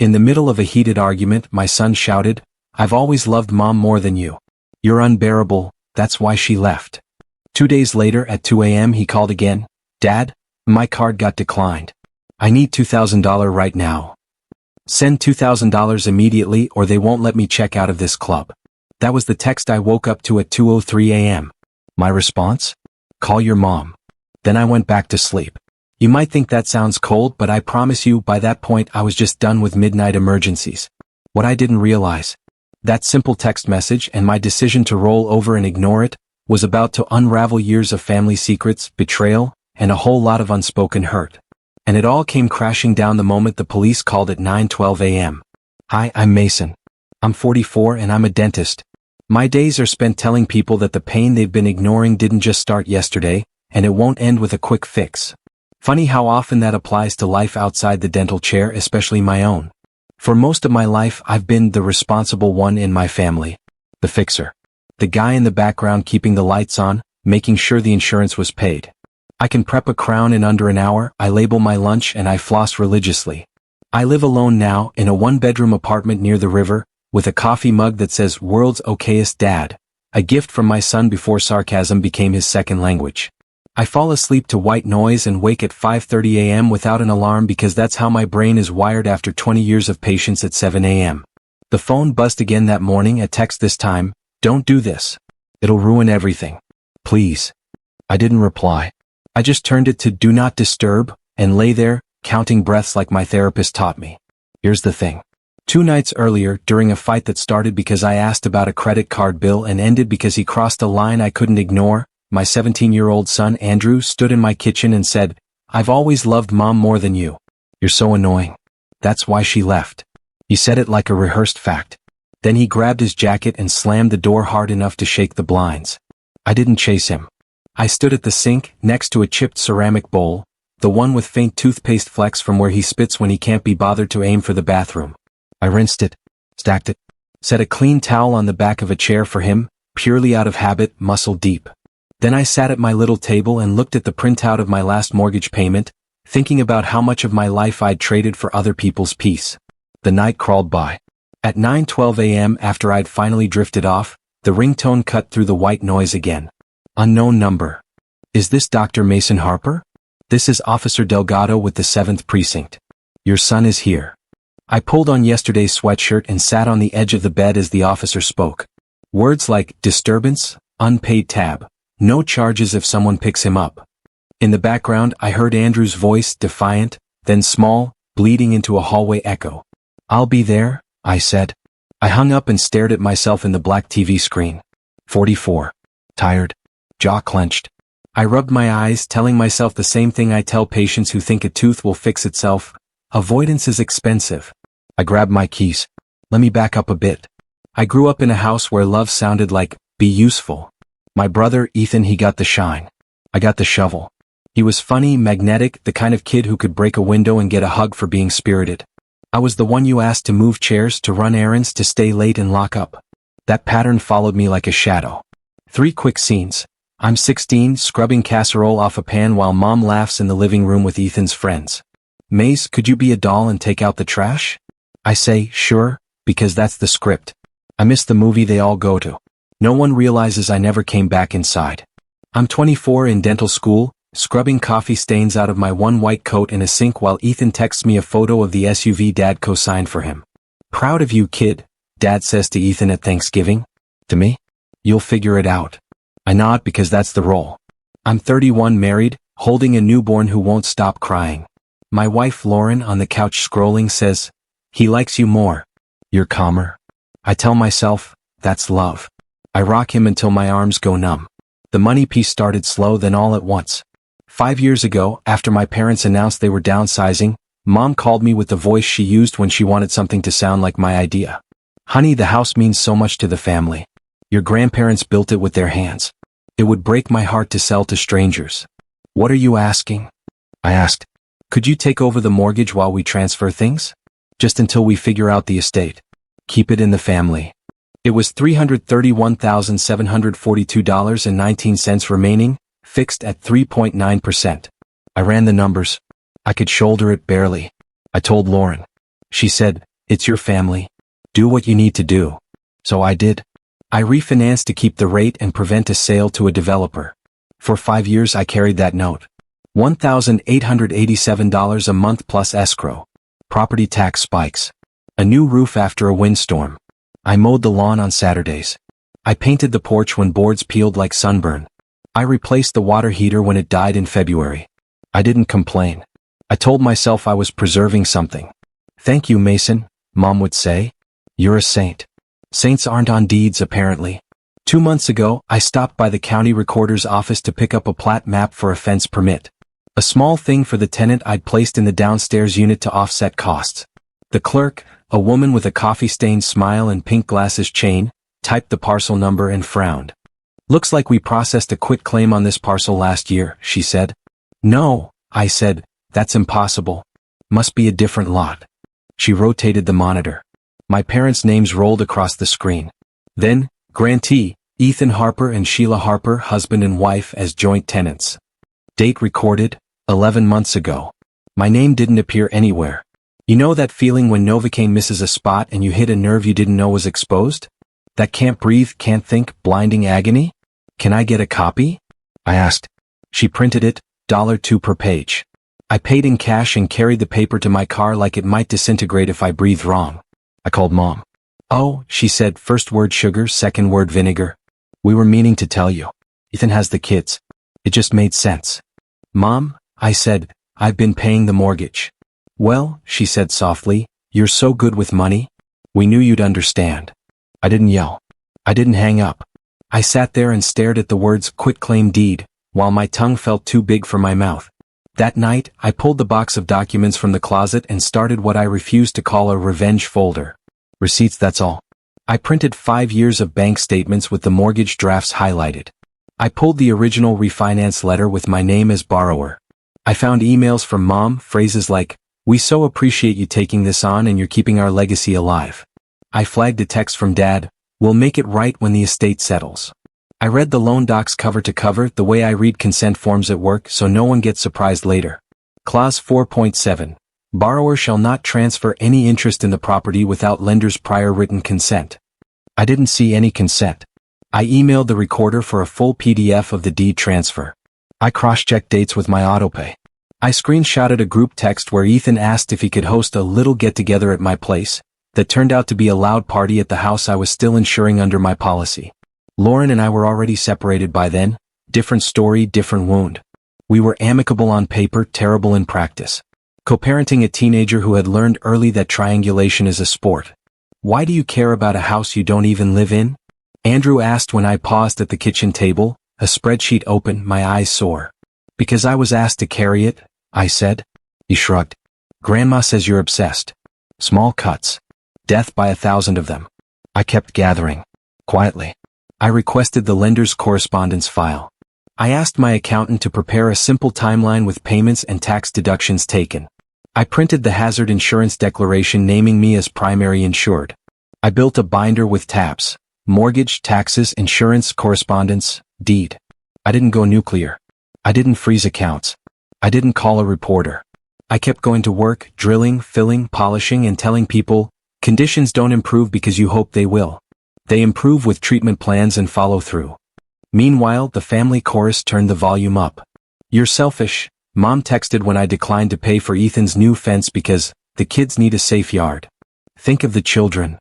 In the middle of a heated argument, my son shouted, "I've always loved Mom more than you. You're unbearable, that's why she left." 2 days later at 2 a.m. he called again, "Dad, my card got declined. I need $2,000 right now. Send $2,000 immediately or they won't let me check out of this club." That was the text I woke up to at 2:03 a.m. My response? Call your mom. Then I went back to sleep. You might think that sounds cold, but I promise you by that point I was just done with midnight emergencies. What I didn't realize, that simple text message and my decision to roll over and ignore it, was about to unravel years of family secrets, betrayal, and a whole lot of unspoken hurt. And it all came crashing down the moment the police called at 9:12 a.m. "Hi, I'm Mason. I'm 44 and I'm a dentist. My days are spent telling people that the pain they've been ignoring didn't just start yesterday, and it won't end with a quick fix." Funny how often that applies to life outside the dental chair, especially my own. For most of my life I've been the responsible one in my family. The fixer. The guy in the background keeping the lights on, making sure the insurance was paid. I can prep a crown in under an hour, I label my lunch, and I floss religiously. I live alone now, in a one-bedroom apartment near the river, with a coffee mug that says "World's Okayest Dad," a gift from my son before sarcasm became his second language. I fall asleep to white noise and wake at 5:30 a.m. without an alarm because that's how my brain is wired after 20 years of patience at 7 a.m. The phone buzzed again that morning, a text this time, "Don't do this. It'll ruin everything. Please." I didn't reply. I just turned it to "Do Not Disturb," and lay there, counting breaths like my therapist taught me. Here's the thing. 2 nights earlier, during a fight that started because I asked about a credit card bill and ended because he crossed a line I couldn't ignore, my 17-year-old son Andrew stood in my kitchen and said, "I've always loved Mom more than you. You're so annoying. That's why she left." He said it like a rehearsed fact. Then he grabbed his jacket and slammed the door hard enough to shake the blinds. I didn't chase him. I stood at the sink, next to a chipped ceramic bowl, the one with faint toothpaste flecks from where he spits when he can't be bothered to aim for the bathroom. I rinsed it, stacked it, set a clean towel on the back of a chair for him, purely out of habit, muscle deep. Then I sat at my little table and looked at the printout of my last mortgage payment, thinking about how much of my life I'd traded for other people's peace. The night crawled by. At 9:12 a.m. after I'd finally drifted off, the ringtone cut through the white noise again. Unknown number. "Is this Dr. Mason Harper? This is Officer Delgado with the 7th Precinct. Your son is here." I pulled on yesterday's sweatshirt and sat on the edge of the bed as the officer spoke. Words like disturbance, unpaid tab, no charges if someone picks him up. In the background I heard Andrew's voice, defiant, then small, bleeding into a hallway echo. "I'll be there," I said. I hung up and stared at myself in the black TV screen. 44. Tired. Jaw clenched. I rubbed my eyes, telling myself the same thing I tell patients who think a tooth will fix itself. Avoidance is expensive. I grabbed my keys. Let me back up a bit. I grew up in a house where love sounded like, "Be useful." My brother, Ethan, he got the shine. I got the shovel. He was funny, magnetic, the kind of kid who could break a window and get a hug for being spirited. I was the one you asked to move chairs, to run errands, to stay late and lock up. That pattern followed me like a shadow. 3 quick scenes. I'm 16, scrubbing casserole off a pan while Mom laughs in the living room with Ethan's friends. "Mace, could you be a doll and take out the trash?" I say, "Sure," because that's the script. I miss the movie they all go to. No one realizes I never came back inside. I'm 24 in dental school, scrubbing coffee stains out of my one white coat in a sink while Ethan texts me a photo of the SUV Dad co-signed for him. "Proud of you, kid," Dad says to Ethan at Thanksgiving. To me? "You'll figure it out." I nod because that's the role. I'm 31, married, holding a newborn who won't stop crying. My wife Lauren, on the couch scrolling, says, "He likes you more. You're calmer." I tell myself, that's love. I rock him until my arms go numb. The money piece started slow, then all at once. 5 years ago, after my parents announced they were downsizing, Mom called me with the voice she used when she wanted something to sound like my idea. "Honey, the house means so much to the family. Your grandparents built it with their hands. It would break my heart to sell to strangers." "What are you asking?" I asked. "Could you take over the mortgage while we transfer things? Just until we figure out the estate. Keep it in the family." It was $331,742.19 remaining, fixed at 3.9%. I ran the numbers. I could shoulder it barely. I told Lauren. She said, It's your family. Do what you need to do. So I did. I refinanced to keep the rate and prevent a sale to a developer. For 5 years I carried that note. $1,887 a month plus escrow. Property tax spikes. A new roof after a windstorm. I mowed the lawn on Saturdays. I painted the porch when boards peeled like sunburn. I replaced the water heater when it died in February. I didn't complain. I told myself I was preserving something. Thank you, Mason, Mom would say. You're a saint. Saints aren't on deeds, apparently. 2 months ago, I stopped by the county recorder's office to pick up a plat map for a fence permit. A small thing for the tenant I'd placed in the downstairs unit to offset costs. The clerk, a woman with a coffee-stained smile and pink glasses chain, typed the parcel number and frowned. Looks like we processed a quitclaim on this parcel last year, she said. No, I said, that's impossible. Must be a different lot. She rotated the monitor. My parents' names rolled across the screen. Then, grantee, Ethan Harper and Sheila Harper, husband and wife as joint tenants. Date recorded, 11 months ago. My name didn't appear anywhere. You know that feeling when Novocaine misses a spot and you hit a nerve you didn't know was exposed? That can't breathe, can't think, blinding agony? Can I get a copy? I asked. She printed it, $2 per page. I paid in cash and carried the paper to my car like it might disintegrate if I breathed wrong. I called Mom. Oh, she said, first word sugar, second word vinegar. We were meaning to tell you. Ethan has the kids. It just made sense. Mom, I said, I've been paying the mortgage. Well, she said softly, you're so good with money. We knew you'd understand. I didn't yell. I didn't hang up. I sat there and stared at the words quitclaim deed, while my tongue felt too big for my mouth. That night, I pulled the box of documents from the closet and started what I refused to call a revenge folder. Receipts, that's all. I printed 5 years of bank statements with the mortgage drafts highlighted. I pulled the original refinance letter with my name as borrower. I found emails from Mom, phrases like, we so appreciate you taking this on and you're keeping our legacy alive. I flagged a text from Dad, we'll make it right when the estate settles. I read the loan docs cover to cover the way I read consent forms at work so no one gets surprised later. Clause 4.7. Borrower shall not transfer any interest in the property without lender's prior written consent. I didn't see any consent. I emailed the recorder for a full PDF of the deed transfer. I cross-checked dates with my autopay. I screenshotted a group text where Ethan asked if he could host a little get-together at my place, that turned out to be a loud party at the house I was still insuring under my policy. Lauren and I were already separated by then, different story, different wound. We were amicable on paper, terrible in practice. Co-parenting a teenager who had learned early that triangulation is a sport. Why do you care about a house you don't even live in? Andrew asked when I paused at the kitchen table, a spreadsheet open, my eyes sore. Because I was asked to carry it, I said. He shrugged. Grandma says you're obsessed. Small cuts. Death by 1,000 of them. I kept gathering. Quietly. I requested the lender's correspondence file. I asked my accountant to prepare a simple timeline with payments and tax deductions taken. I printed the hazard insurance declaration naming me as primary insured. I built a binder with tabs. Mortgage, taxes, insurance, correspondence, deed. I didn't go nuclear. I didn't freeze accounts. I didn't call a reporter. I kept going to work, drilling, filling, polishing, and telling people, conditions don't improve because you hope they will. They improve with treatment plans and follow through. Meanwhile, the family chorus turned the volume up. You're selfish, Mom texted when I declined to pay for Ethan's new fence because the kids need a safe yard. Think of the children.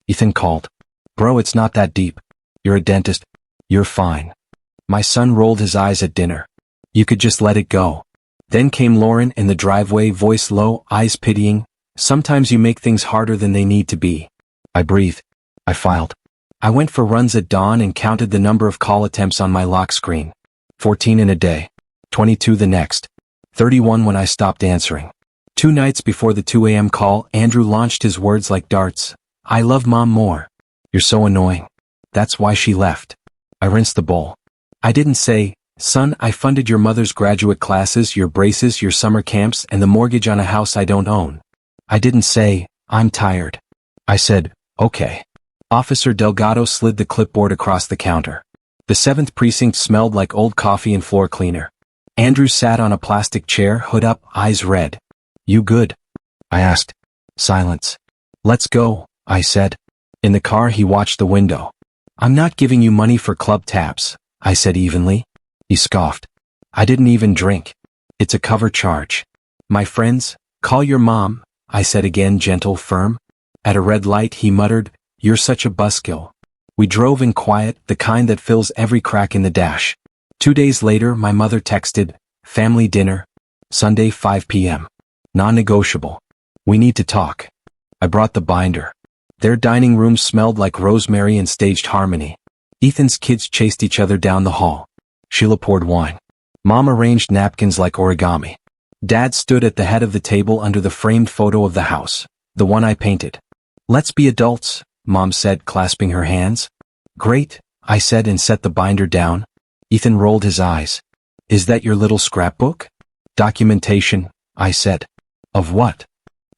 Ethan called. Bro, it's not that deep. You're a dentist. You're fine. My son rolled his eyes at dinner. You could just let it go. Then came Lauren in the driveway, voice low, eyes pitying. Sometimes you make things harder than they need to be. I breathed. I filed. I went for runs at dawn and counted the number of call attempts on my lock screen. 14 in a day. 22 the next. 31 when I stopped answering. 2 nights before the 2 a.m. call, Andrew launched his words like darts. I love Mom more. You're so annoying. That's why she left. I rinsed the bowl. I didn't say, son, I funded your mother's graduate classes, your braces, your summer camps, and the mortgage on a house I don't own. I didn't say, I'm tired. I said, okay. Officer Delgado slid the clipboard across the counter. The 7th precinct smelled like old coffee and floor cleaner. Andrew sat on a plastic chair, hood up, eyes red. You good? I asked. Silence. Let's go, I said. In the car he watched the window. I'm not giving you money for club taps, I said evenly. He scoffed. I didn't even drink. It's a cover charge. My friends, call your mom, I said again, gentle, firm. At a red light he muttered, you're such a buzzkill. We drove in quiet, the kind that fills every crack in the dash. 2 days later my mother texted, family dinner, Sunday 5 p.m. Non-negotiable. We need to talk. I brought the binder. Their dining room smelled like rosemary and staged harmony. Ethan's kids chased each other down the hall. Sheila poured wine. Mom arranged napkins like origami. Dad stood at the head of the table under the framed photo of the house, the one I painted. Let's be adults, Mom said, clasping her hands. Great, I said and set the binder down. Ethan rolled his eyes. Is that your little scrapbook? Documentation, I said. Of what?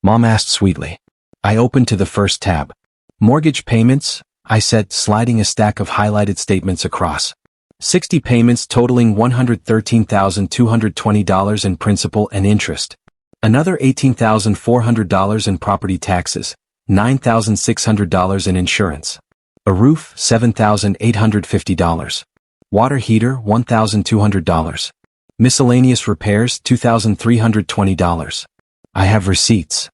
Mom asked sweetly. I opened to the first tab. Mortgage payments, I said, sliding a stack of highlighted statements across. 60 payments totaling $113,220 in principal and interest. Another $18,400 in property taxes, $9,600 in insurance. A roof, $7,850. Water heater, $1,200. Miscellaneous repairs, $2,320. I have receipts.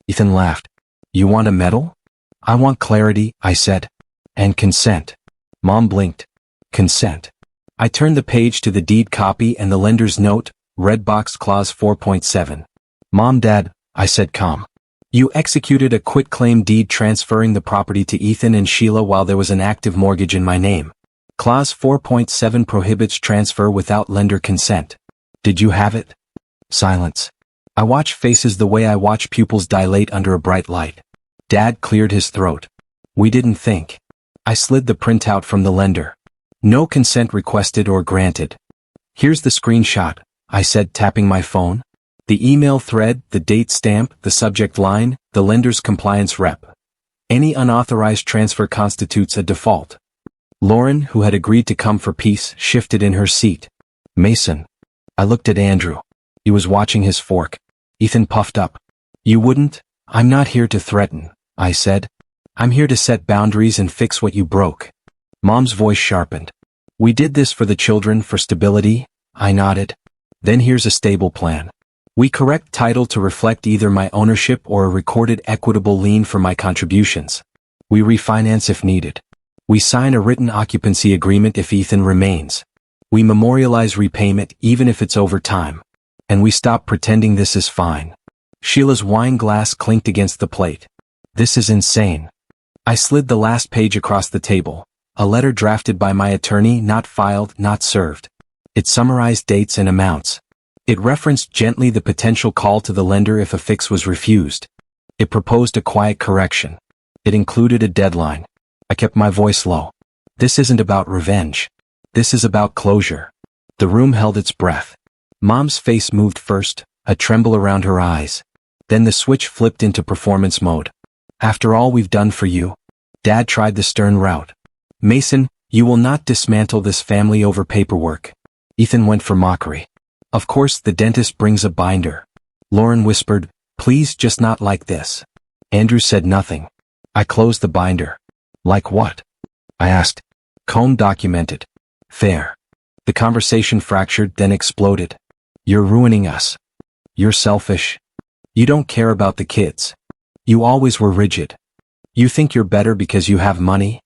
Ethan laughed. You want a medal? I want clarity, I said. And consent. Mom blinked. Consent. I turned the page to the deed copy and the lender's note, red box clause 4.7. Mom, Dad, I said calm. You executed a quitclaim deed transferring the property to Ethan and Sheila while there was an active mortgage in my name. Clause 4.7 prohibits transfer without lender consent. Did you have it? Silence. I watch faces the way I watch pupils dilate under a bright light. Dad cleared his throat. We didn't think. I slid the printout from the lender. No consent requested or granted. Here's the screenshot, I said, tapping my phone. The email thread, the date stamp, the subject line, the lender's compliance rep. Any unauthorized transfer constitutes a default. Lauren, who had agreed to come for peace, shifted in her seat. Mason. I looked at Andrew. He was watching his fork. Ethan puffed up. You wouldn't? I'm not here to threaten, I said. I'm here to set boundaries and fix what you broke. Mom's voice sharpened. We did this for the children, for stability, I nodded. Then here's a stable plan. We correct title to reflect either my ownership or a recorded equitable lien for my contributions. We refinance if needed. We sign a written occupancy agreement if Ethan remains. We memorialize repayment even if it's over time. And we stop pretending this is fine. Sheila's wine glass clinked against the plate. This is insane. I slid the last page across the table. A letter drafted by my attorney, not filed, not served. It summarized dates and amounts. It referenced gently the potential call to the lender if a fix was refused. It proposed a quiet correction. It included a deadline. I kept my voice low. This isn't about revenge. This is about closure. The room held its breath. Mom's face moved first, a tremble around her eyes. Then the switch flipped into performance mode. After all we've done for you. Dad tried the stern route. Mason, you will not dismantle this family over paperwork. Ethan went for mockery. Of course the dentist brings a binder. Lauren whispered, please just not like this. Andrew said nothing. I closed the binder. Like what? I asked. Comb documented. Fair. The conversation fractured, then exploded. You're ruining us. You're selfish. You don't care about the kids. You always were rigid. You think you're better because you have money?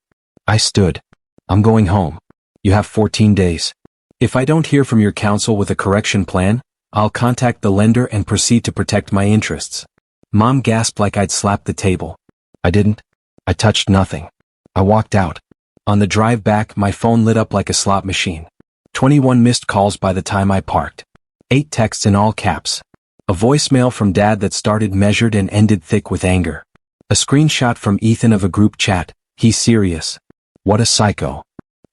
I stood. I'm going home. You have 14 days. If I don't hear from your counsel with a correction plan, I'll contact the lender and proceed to protect my interests. Mom gasped like I'd slapped the table. I didn't. I touched nothing. I walked out. On the drive back, my phone lit up like a slot machine. 21 missed calls by the time I parked. 8 texts in all caps. A voicemail from Dad that started measured and ended thick with anger. A screenshot from Ethan of a group chat. He's serious. What a psycho.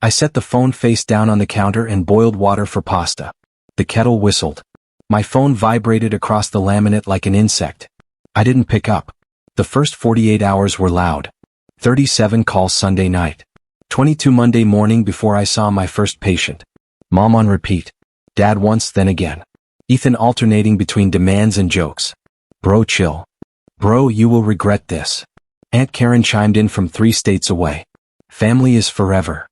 I set the phone face down on the counter and boiled water for pasta. The kettle whistled. My phone vibrated across the laminate like an insect. I didn't pick up. The first 48 hours were loud. 37 calls Sunday night. 22 Monday morning before I saw my first patient. Mom on repeat. Dad once, then again. Ethan alternating between demands and jokes. Bro, chill. Bro, you will regret this. Aunt Karen chimed in from 3 states away. Family is forever.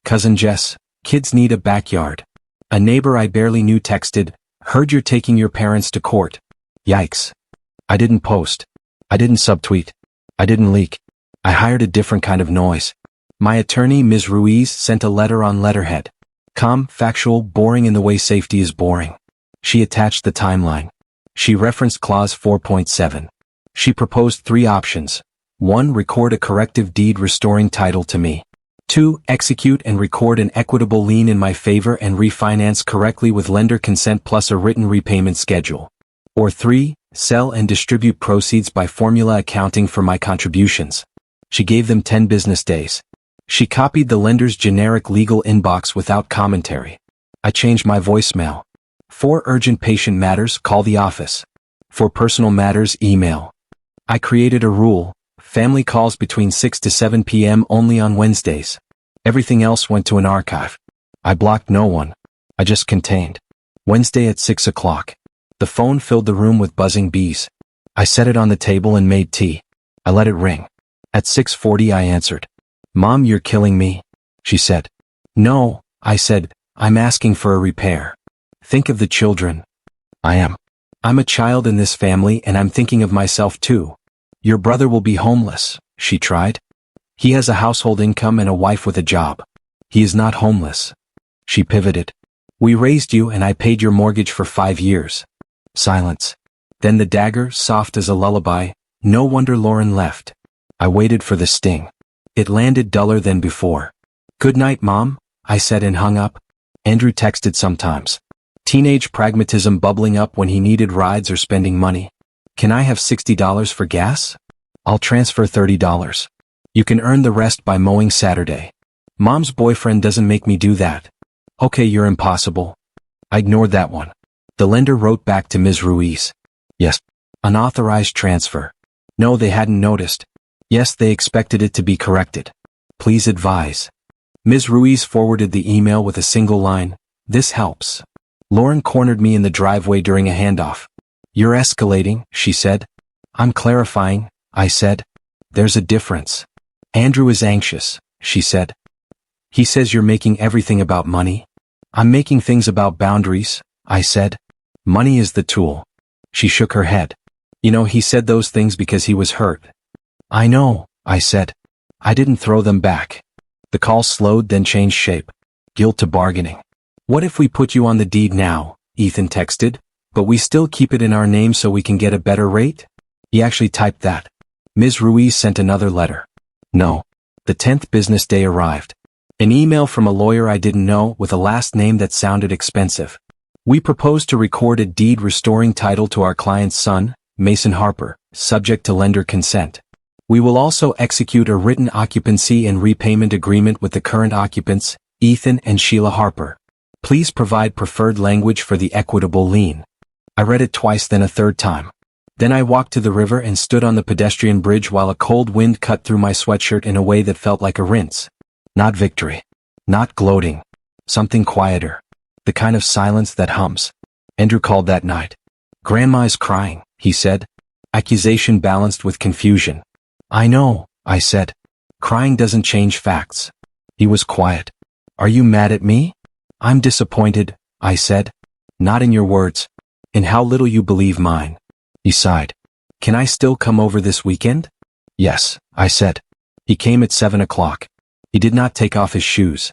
Cousin Jess, kids need a backyard. A neighbor I barely knew texted, heard you're taking your parents to court. Yikes. I didn't post. I didn't subtweet. I didn't leak. I hired a different kind of noise. My attorney, Ms. Ruiz, sent a letter on letterhead. Calm, factual, boring in the way safety is boring. She attached the timeline. She referenced clause 4.7. She proposed 3 options. 1. Record a corrective deed restoring title to me. 2. Execute and record an equitable lien in my favor and refinance correctly with lender consent plus a written repayment schedule. Or 3. Sell and distribute proceeds by formula accounting for my contributions. She gave them 10 business days. She copied the lender's generic legal inbox without commentary. I changed my voicemail. For urgent patient matters, call the office. For personal matters, email. I created a rule. Family calls between 6 to 7 p.m. only on Wednesdays. Everything else went to an archive. I blocked no one. I just contained. Wednesday at 6 o'clock. The phone filled the room with buzzing bees. I set it on the table and made tea. I let it ring. At 6:40 I answered. Mom, you're killing me, she said. No, I said, I'm asking for a repair. Think of the children. I am. I'm a child in this family and I'm thinking of myself too. Your brother will be homeless, she tried. He has a household income and a wife with a job. He is not homeless. She pivoted. We raised you and I paid your mortgage for 5 years. Silence. Then the dagger, soft as a lullaby. No wonder Lauren left. I waited for the sting. It landed duller than before. Good night, Mom, I said and hung up. Andrew texted sometimes. Teenage pragmatism bubbling up when he needed rides or spending money. Can I have $60 for gas? I'll transfer $30. You can earn the rest by mowing Saturday. Mom's boyfriend doesn't make me do that. Okay, you're impossible. I ignored that one. The lender wrote back to Ms. Ruiz. Yes. Unauthorized transfer. No, they hadn't noticed. Yes, they expected it to be corrected. Please advise. Ms. Ruiz forwarded the email with a single line. This helps. Lauren cornered me in the driveway during a handoff. You're escalating, she said. I'm clarifying, I said. There's a difference. Andrew is anxious, she said. He says you're making everything about money. I'm making things about boundaries, I said. Money is the tool. She shook her head. You know, he said those things because he was hurt. I know, I said. I didn't throw them back. The call slowed, then changed shape. Guilt to bargaining. What if we put you on the deed now, Ethan texted, but we still keep it in our name so we can get a better rate? He actually typed that. Ms. Ruiz sent another letter. No. The 10th business day arrived. An email from a lawyer I didn't know with a last name that sounded expensive. We propose to record a deed restoring title to our client's son, Mason Harper, subject to lender consent. We will also execute a written occupancy and repayment agreement with the current occupants, Ethan and Sheila Harper. Please provide preferred language for the equitable lien. I read it twice, then a third time. Then I walked to the river and stood on the pedestrian bridge while a cold wind cut through my sweatshirt in a way that felt like a rinse. Not victory. Not gloating. Something quieter. The kind of silence that hums. Andrew called that night. Grandma is crying, he said. Accusation balanced with confusion. I know, I said. Crying doesn't change facts. He was quiet. Are you mad at me? I'm disappointed, I said. Not in your words. In how little you believe mine. He sighed. Can I still come over this weekend? Yes, I said. He came at 7 o'clock. He did not take off his shoes.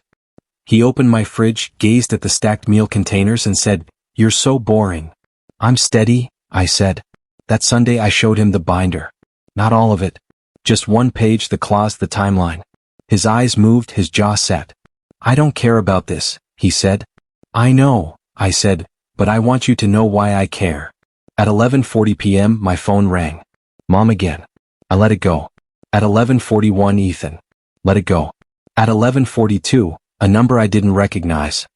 He opened my fridge, gazed at the stacked meal containers and said, You're so boring. I'm steady, I said. That Sunday I showed him the binder. Not all of it. Just one page, the clause, the timeline. His eyes moved, his jaw set. I don't care about this, he said. I know, I said, but I want you to know why I care. At 11:40 p.m. my phone rang. Mom again. I let it go. At 11:41 Ethan. Let it go. At 11:42, a number I didn't recognize.